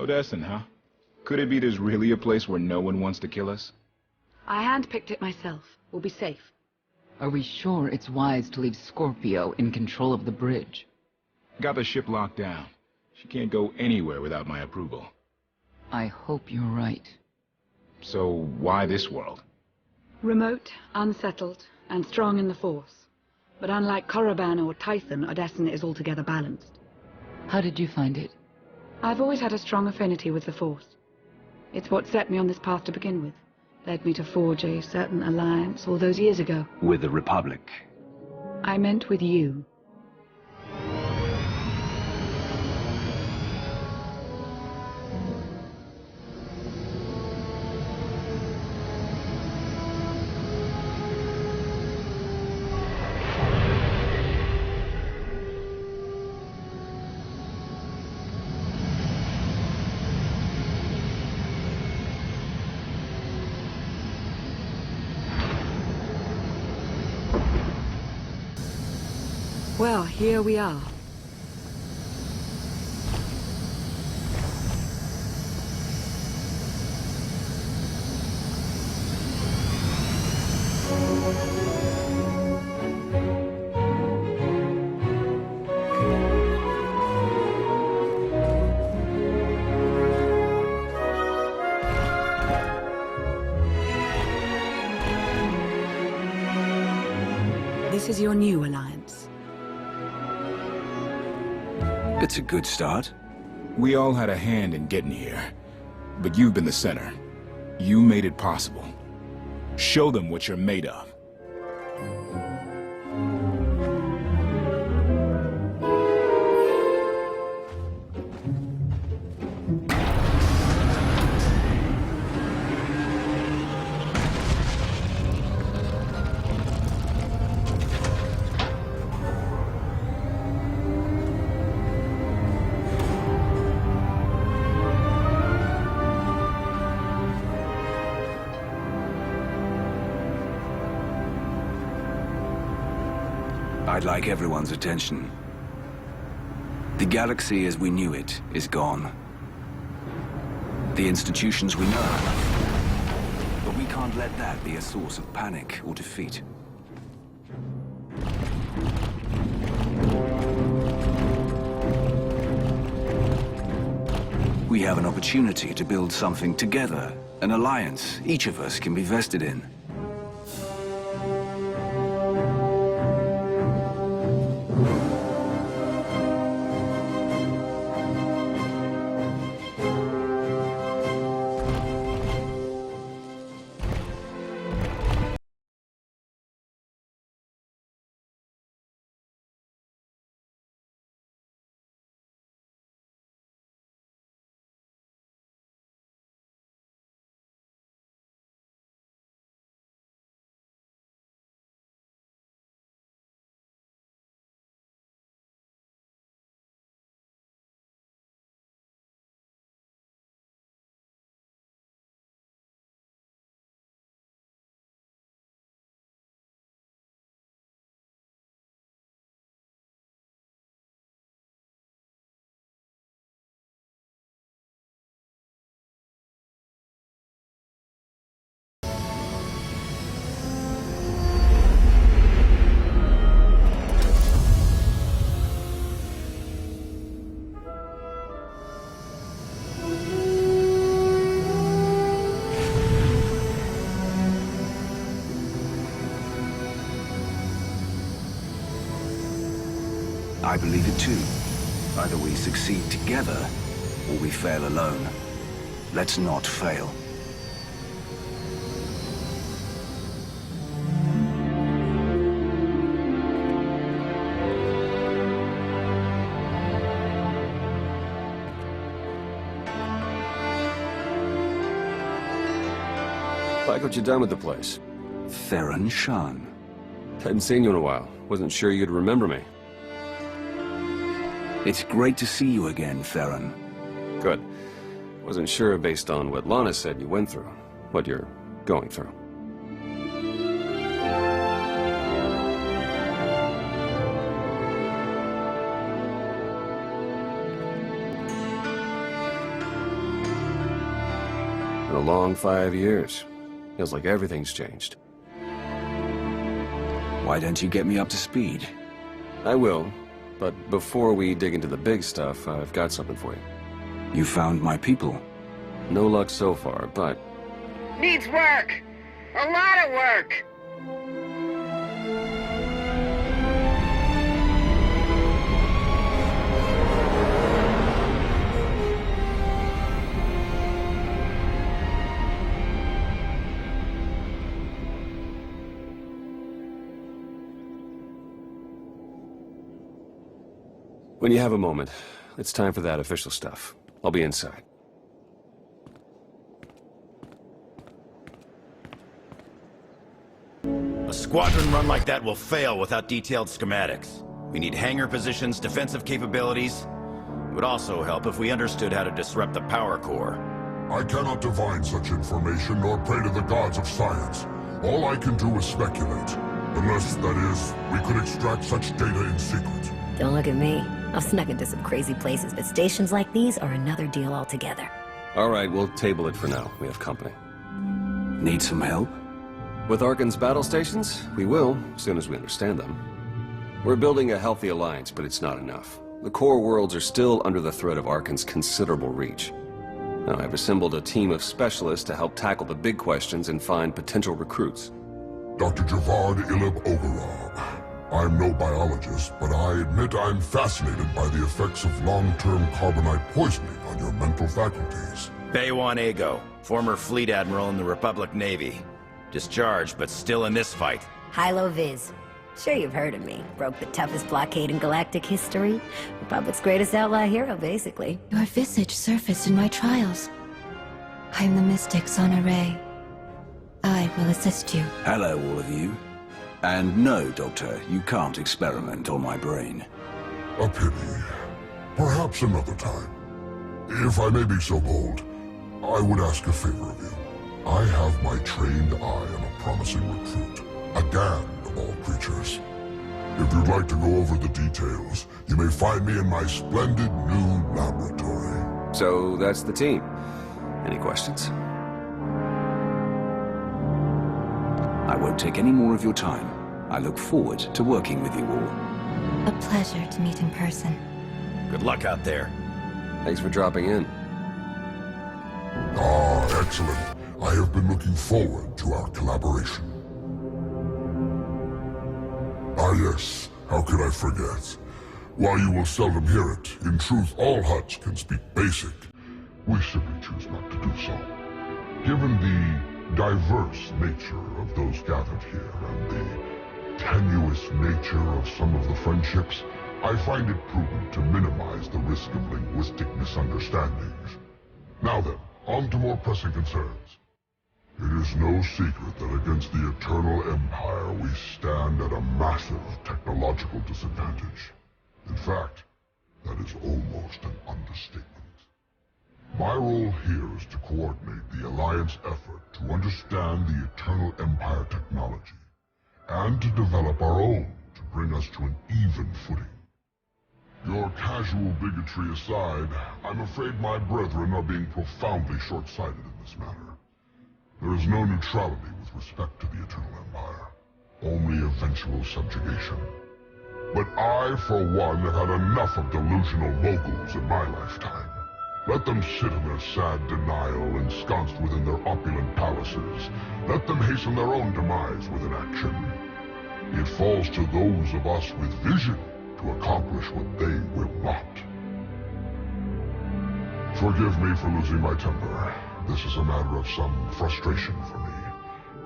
Odessen, huh? Could it be there's really a place where no one wants to kill us? I handpicked it myself. We'll be safe. Are we sure it's wise to leave Scorpio in control of the bridge? Got the ship locked down. She can't go anywhere without my approval. I hope you're right. So why this world? Remote, unsettled, and strong in the Force. But unlike Korriban or Tython, Odessen is altogether balanced. How did you find it? I've always had a strong affinity with the Force. It's what set me on this path to begin with. Led me to forge a certain alliance all those years ago. With the Republic? I meant with you. Well, here we are. This is your new alliance. It's a good start. We all had a hand in getting here, but you've been the center. You made it possible. Show them what you're made of. I'd like everyone's attention. The galaxy as we knew it is gone. The institutions we know. But we can't let that be a source of panic or defeat. We have an opportunity to build something together, an alliance each of us can be vested in. I believe it too. Either we succeed together, or we fail alone. Let's not fail. Like what you done with the place. Theron Shan. Hadn't seen you in a while. Wasn't sure you'd remember me. It's great to see you again, Theron. Good. Wasn't sure based on what Lana said you went through. What you're going through. Been a long 5 years. Feels like everything's changed. Why don't you get me up to speed? I will, but before we dig into the big stuff, I've got something for you. You found my people. No luck so far, but Needs work! A lot of work! when you have a moment, it's time for that official stuff. I'll be inside. A squadron run like that will fail without detailed schematics. We need hangar positions, defensive capabilities. It would also help if we understood how to disrupt the power core. I cannot divine such information nor pray to the gods of science. All I can do is speculate. Unless, that is, we could extract such data in secret. Don't look at me. I've snuck into some crazy places, but stations like these are another deal altogether. All right, we'll table it for now. We have company. Need some help? With Arkan's battle stations, we will, as soon as we understand them. We're building a healthy alliance, but it's not enough. The core worlds are still under the threat of Arkan's considerable reach. Now, I've assembled a team of specialists to help tackle the big questions and find potential recruits. Dr. Javad Ilib Ogorab. I'm no biologist, but I admit I'm fascinated by the effects of long-term carbonite poisoning on your mental faculties. Baywan Ego, former fleet admiral in the Republic Navy. Discharged, but still in this fight. Hilo Viz. Sure you've heard of me. Broke the toughest blockade in galactic history. Republic's greatest outlaw hero, basically. Your visage surfaced in my trials. I am the Mystic's on array. I will assist you. Hello, all of you. And no, Doctor, you can't experiment on my brain. A pity. Perhaps another time. If I may be so bold, I would ask a favor of you. I have my trained eye on a promising recruit. A Gand of all creatures. If you'd like to go over the details, you may find me in my splendid new laboratory. So that's the team. Any questions? I won't take any more of your time. I look forward to working with you all. A pleasure to meet in person. Good luck out there. Thanks for dropping in. Ah, excellent. I have been looking forward to our collaboration. Ah yes, how could I forget? While you will seldom hear it, in truth all Hutts can speak basic. We simply choose not to do so. Given the diverse nature of those gathered here and the tenuous nature of some of the friendships, I find it prudent to minimize the risk of linguistic misunderstandings. Now then, on to more pressing concerns. It is no secret that against the Eternal Empire we stand at a massive technological disadvantage. In fact, that is almost an understatement. My role here is to coordinate the Alliance effort to understand the Eternal Empire technology, and to develop our own to bring us to an even footing. Your casual bigotry aside, I'm afraid my brethren are being profoundly short-sighted in this matter. There is no neutrality with respect to the Eternal Empire, only eventual subjugation. But I, for one, have had enough of delusional moguls in my lifetime. Let them sit in their sad denial, ensconced within their opulent palaces. Let them hasten their own demise with inaction. It falls to those of us with vision to accomplish what they will not. Forgive me for losing my temper. This is a matter of some frustration for me.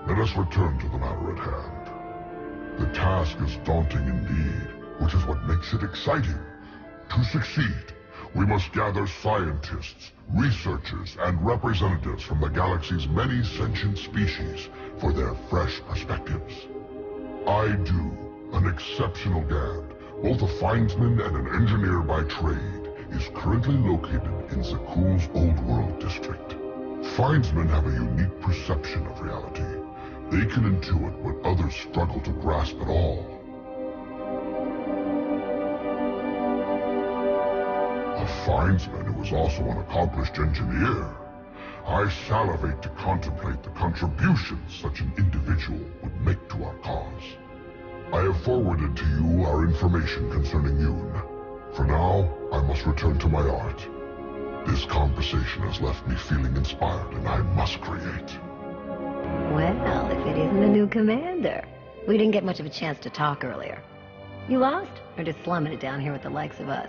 Let us return to the matter at hand. The task is daunting indeed, which is what makes it exciting. To succeed, we must gather scientists, researchers, and representatives from the galaxy's many sentient species for their fresh perspectives. I-Do, an exceptional Gand, both a findsman and an engineer by trade, is currently located in Zakuul's Old World district. Findsmen have a unique perception of reality. They can intuit what others struggle to grasp at all. A findsman who is also an accomplished engineer. I salivate to contemplate the contributions such an individual would make to our cause. I have forwarded to you our information concerning Yoon. For now, I must return to my art. This conversation has left me feeling inspired, and I must create. Well, if it isn't the new commander. We didn't get much of a chance to talk earlier. You lost? Or just slumming it down here with the likes of us?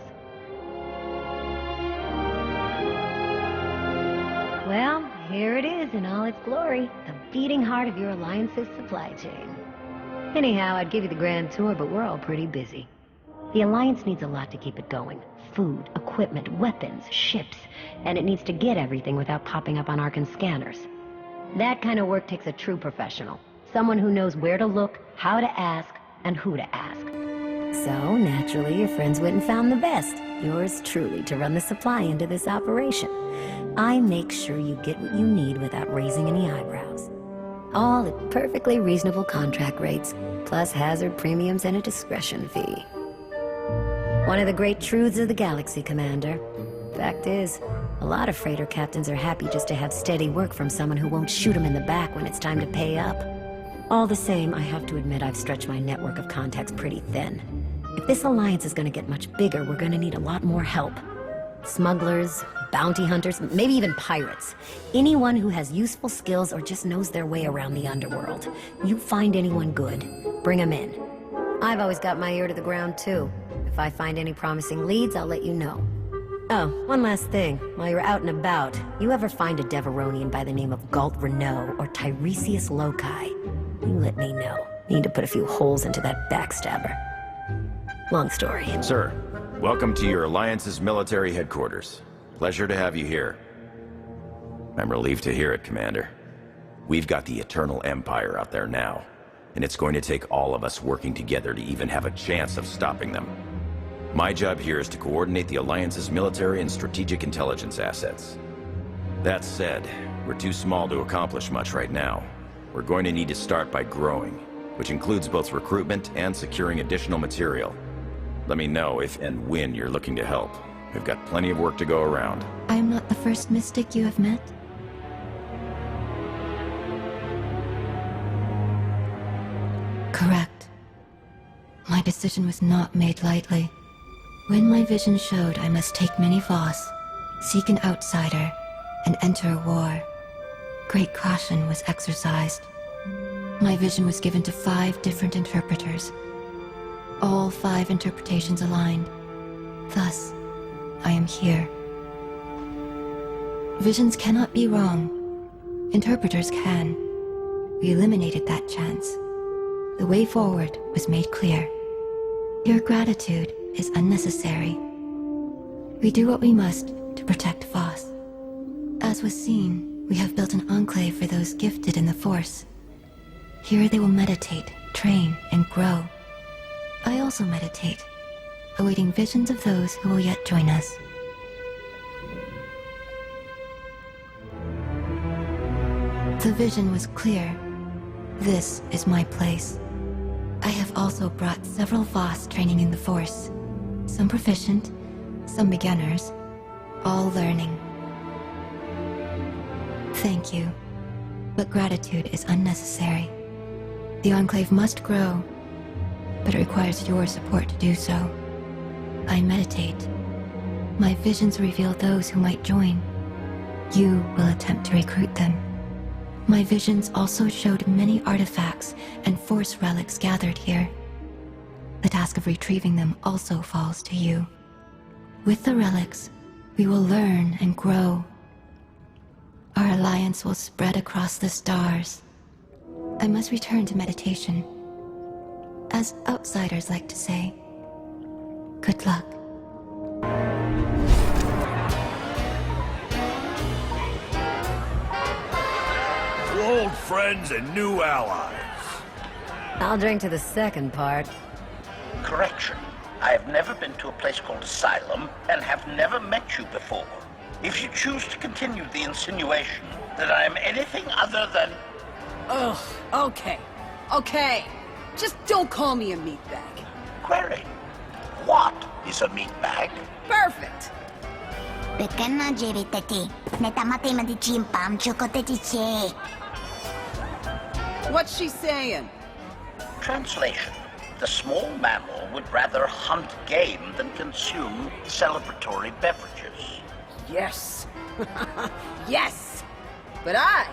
Well, here it is in all its glory. The beating heart of your Alliance's supply chain. Anyhow, I'd give you the grand tour, but we're all pretty busy. The Alliance needs a lot to keep it going. Food, equipment, weapons, ships. And it needs to get everything without popping up on Arkan scanners. That kind of work takes a true professional. Someone who knows where to look, how to ask, and who to ask. So, naturally, your friends went and found the best. Yours truly to run the supply into this operation. I make sure you get what you need without raising any eyebrows. All at perfectly reasonable contract rates, plus hazard premiums and a discretion fee. One of the great truths of the galaxy, Commander. Fact is, a lot of freighter captains are happy just to have steady work from someone who won't shoot them in the back when it's time to pay up. All the same, I have to admit I've stretched my network of contacts pretty thin. If this alliance is going to get much bigger, we're going to need a lot more help. Smugglers, bounty hunters, maybe even pirates. Anyone who has useful skills or just knows their way around the underworld. You find anyone good, bring them in. I've always got my ear to the ground, too. If I find any promising leads, I'll let you know. Oh, one last thing. While you're out and about, you ever find a Deveronian by the name of Galt Renault or Tiresias Loci, you let me know. Need to put a few holes into that backstabber. Long story. Sir, welcome to your Alliance's military headquarters. Pleasure to have you here. I'm relieved to hear it, Commander. We've got the Eternal Empire out there now, and it's going to take all of us working together to even have a chance of stopping them. My job here is to coordinate the Alliance's military and strategic intelligence assets. That said, we're too small to accomplish much right now. We're going to need to start by growing, which includes both recruitment and securing additional material. Let me know if and when you're looking to help. We've got plenty of work to go around. I am not the first mystic you have met. Correct. My decision was not made lightly. When my vision showed I must take many Voss, seek an outsider, and enter a war, great caution was exercised. My vision was given to 5 different interpreters. All 5 interpretations aligned. Thus, I am here. Visions cannot be wrong. Interpreters can. We eliminated that chance. The way forward was made clear. Your gratitude is unnecessary. We do what we must to protect Voss. As was seen, we have built an enclave for those gifted in the Force. Here they will meditate, train, and grow. I also meditate, awaiting visions of those who will yet join us. The vision was clear. This is my place. I have also brought several Voss training in the Force. Some proficient, some beginners, all learning. Thank you, but gratitude is unnecessary. The Enclave must grow, but it requires your support to do so. I meditate. My visions reveal those who might join. You will attempt to recruit them. My visions also showed many artifacts and Force relics gathered here. The task of retrieving them also falls to you. With the relics, we will learn and grow. Our alliance will spread across the stars. I must return to meditation. As outsiders like to say, good luck. Old friends and new allies. I'll drink to the second part. Correction. I have never been to a place called Asylum and have never met you before. If you choose to continue the insinuation that I am anything other than... Ugh, okay. Okay. Just don't call me a meatbag. Query. What is a meatbag? Perfect. What's she saying? Translation. The small mammal would rather hunt game than consume celebratory beverages. Yes. Yes! But I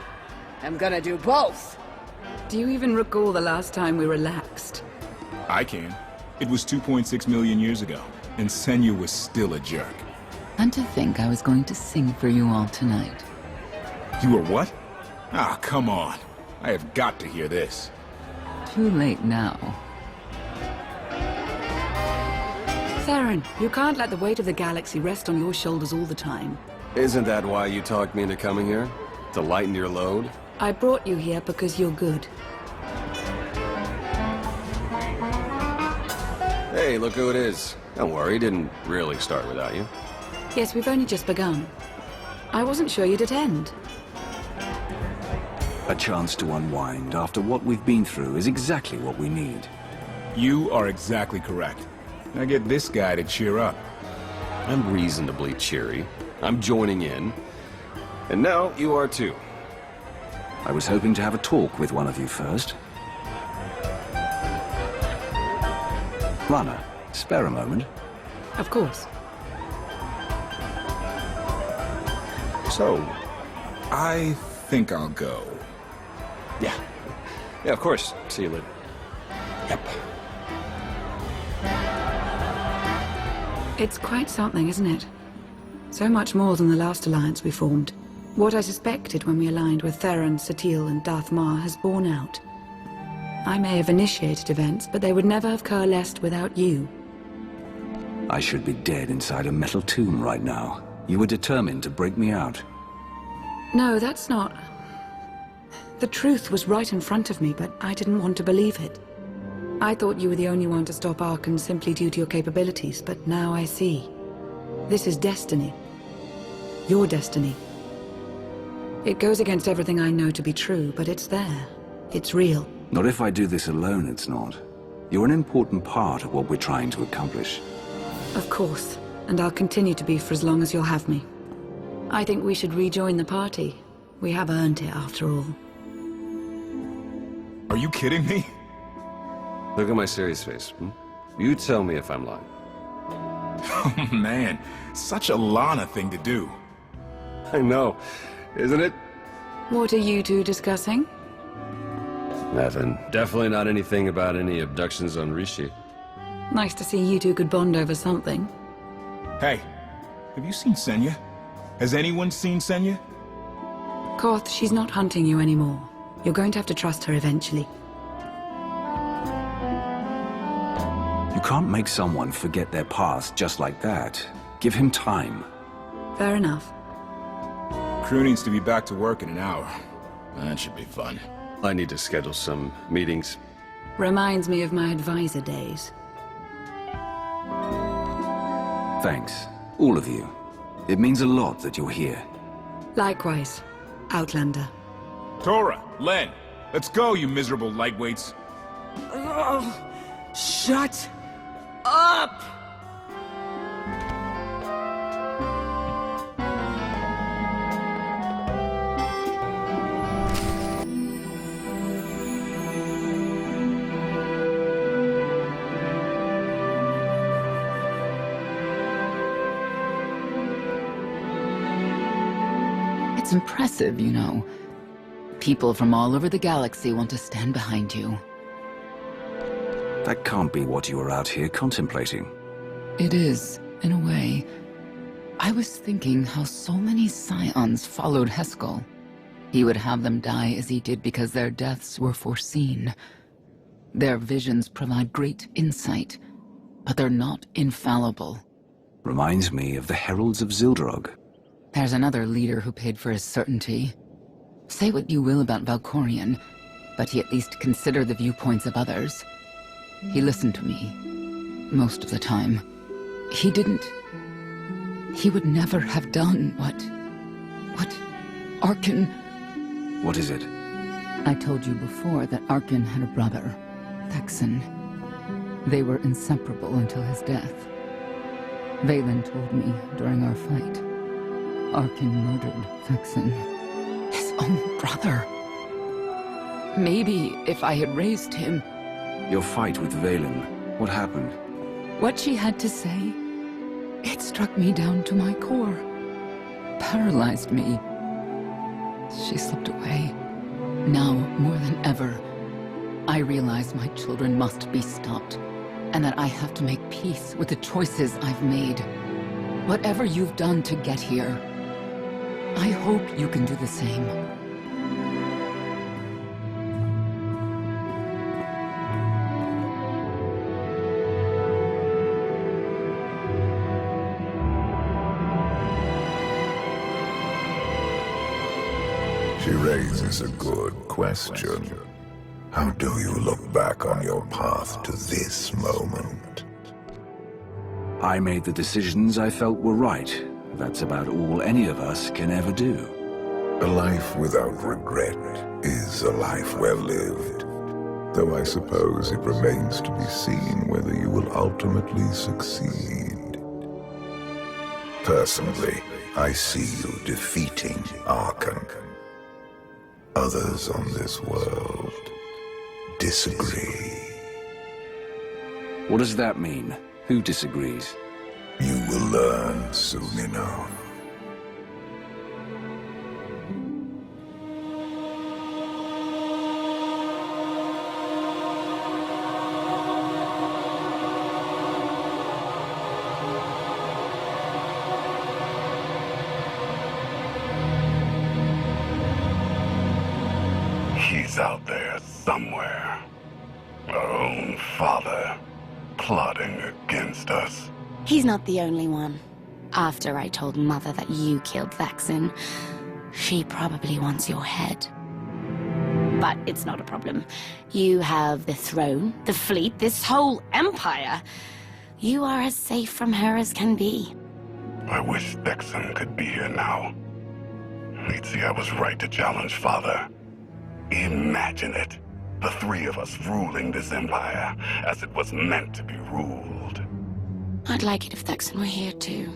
am gonna do both. Do you even recall the last time we relaxed? I can. It was 2.6 million years ago, and Senya was still a jerk. And to think I was going to sing for you all tonight. You were what? Ah, come on. I have got to hear this. Too late now. Theron, you can't let the weight of the galaxy rest on your shoulders all the time. Isn't that why you talked me into coming here? To lighten your load? I brought you here because you're good. Hey, look who it is. Don't worry, didn't really start without you. Yes, we've only just begun. I wasn't sure you'd attend. A chance to unwind after what we've been through is exactly what we need. You are exactly correct. Now get this guy to cheer up. I'm reasonably cheery. I'm joining in. And now you are too. I was hoping to have a talk with one of you first. Lana, spare a moment. Of course. So, I think I'll go. Yeah. Yeah, of course. See you later. Yep. It's quite something, isn't it? So much more than the last alliance we formed. What I suspected when we aligned with Theron, Satil, and Darth Mar has borne out. I may have initiated events, but they would never have coalesced without you. I should be dead inside a metal tomb right now. You were determined to break me out. No, that's not... The truth was right in front of me, but I didn't want to believe it. I thought you were the only one to stop Arkan simply due to your capabilities, but now I see. This is destiny. Your destiny. It goes against everything I know to be true, but it's there. It's real. Not if I do this alone, it's not. You're an important part of what we're trying to accomplish. Of course, and I'll continue to be for as long as you'll have me. I think we should rejoin the party. We have earned it, after all. Are you kidding me? Look at my serious face. You tell me if I'm lying. Oh, man. Such a Lana thing to do. I know, isn't it? What are you two discussing? Nothing. Definitely not anything about any abductions on Rishi. Nice to see you two could bond over something. Hey, have you seen Senya? Has anyone seen Senya? Koth, she's not hunting you anymore. You're going to have to trust her eventually. You can't make someone forget their past just like that. Give him time. Fair enough. Crew needs to be back to work in an hour. That should be fun. I need to schedule some meetings. Reminds me of my advisor days. Thanks, all of you. It means a lot that you're here. Likewise, Outlander. Tora, Len, let's go, you miserable lightweights. Shut up! It's impressive, you know. People from all over the galaxy want to stand behind you. That can't be what you were out here contemplating. It is, in a way. I was thinking how so many Scions followed Heskel. He would have them die as he did because their deaths were foreseen. Their visions provide great insight, but they're not infallible. Reminds me of the Heralds of Zildrog. There's another leader who paid for his certainty. Say what you will about Valkorion, but he at least considered the viewpoints of others. He listened to me, most of the time. He didn't... He would never have done what Arkan... What is it? I told you before that Arkan had a brother, Thexan. They were inseparable until his death. Valen told me during our fight. Arkin murdered Vexen. His own brother. Maybe if I had raised him... Your fight with Valen, what happened? What she had to say, it struck me down to my core. Paralyzed me. She slipped away. Now, more than ever, I realize my children must be stopped, and that I have to make peace with the choices I've made. Whatever you've done to get here, I hope you can do the same. She raises a good question. How do you look back on your path to this moment? I made the decisions I felt were right. That's about all any of us can ever do. A life without regret is a life well lived. Though I suppose it remains to be seen whether you will ultimately succeed. Personally, I see you defeating Arkan. Others on this world disagree. What does that mean? Who disagrees? You will learn soon enough. He's out there somewhere. Our own father, plotting against us. He's not the only one. After I told Mother that you killed Vexen, she probably wants your head. But it's not a problem. You have the throne, the fleet, this whole empire. You are as safe from her as can be. I wish Vexen could be here now. He'd see I was right to challenge Father. Imagine it. The three of us ruling this empire as it was meant to be ruled. I'd like it if Vexen were here too.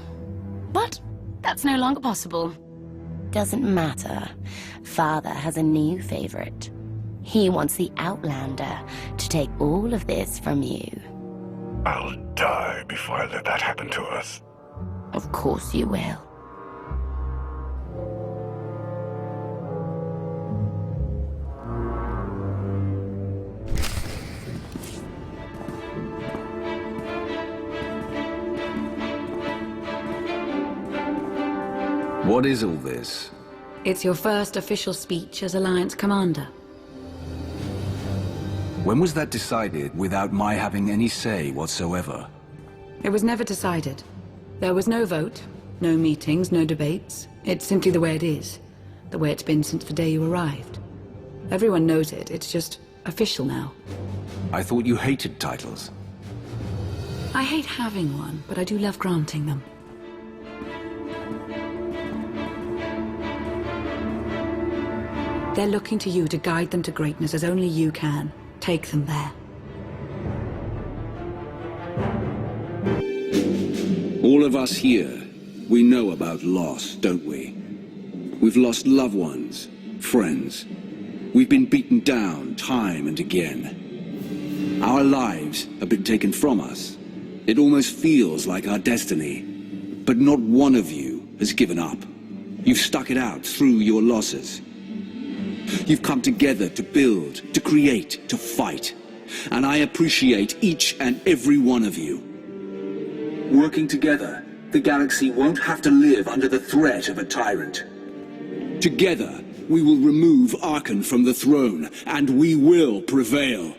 But that's no longer possible. Doesn't matter. Father has a new favorite. He wants the Outlander to take all of this from you. I'll die before I let that happen to us. Of course you will. What is all this? It's your first official speech as Alliance Commander. When was that decided without my having any say whatsoever? It was never decided. There was no vote, no meetings, no debates. It's simply the way it is. The way it's been since the day you arrived. Everyone knows it. It's just official now. I thought you hated titles. I hate having one, but I do love granting them. They're looking to you to guide them to greatness as only you can. Take them there. All of us here, we know about loss, don't we? We've lost loved ones, friends. We've been beaten down time and again. Our lives have been taken from us. It almost feels like our destiny. But not one of you has given up. You've stuck it out through your losses. You've come together to build, to create, to fight. And I appreciate each and every one of you. Working together, the galaxy won't have to live under the threat of a tyrant. Together, we will remove Arkan from the throne, and we will prevail.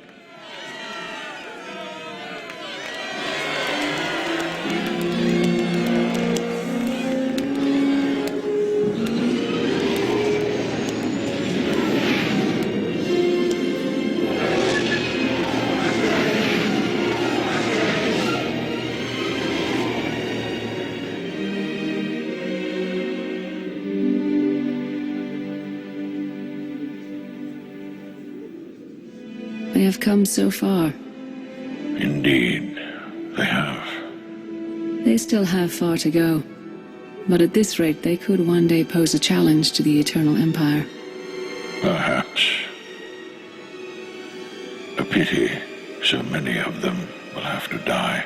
They have come so far. Indeed, they have. They still have far to go. but at this rate they could one day pose a challenge to the Eternal Empire. Perhaps. A pity so many of them will have to die.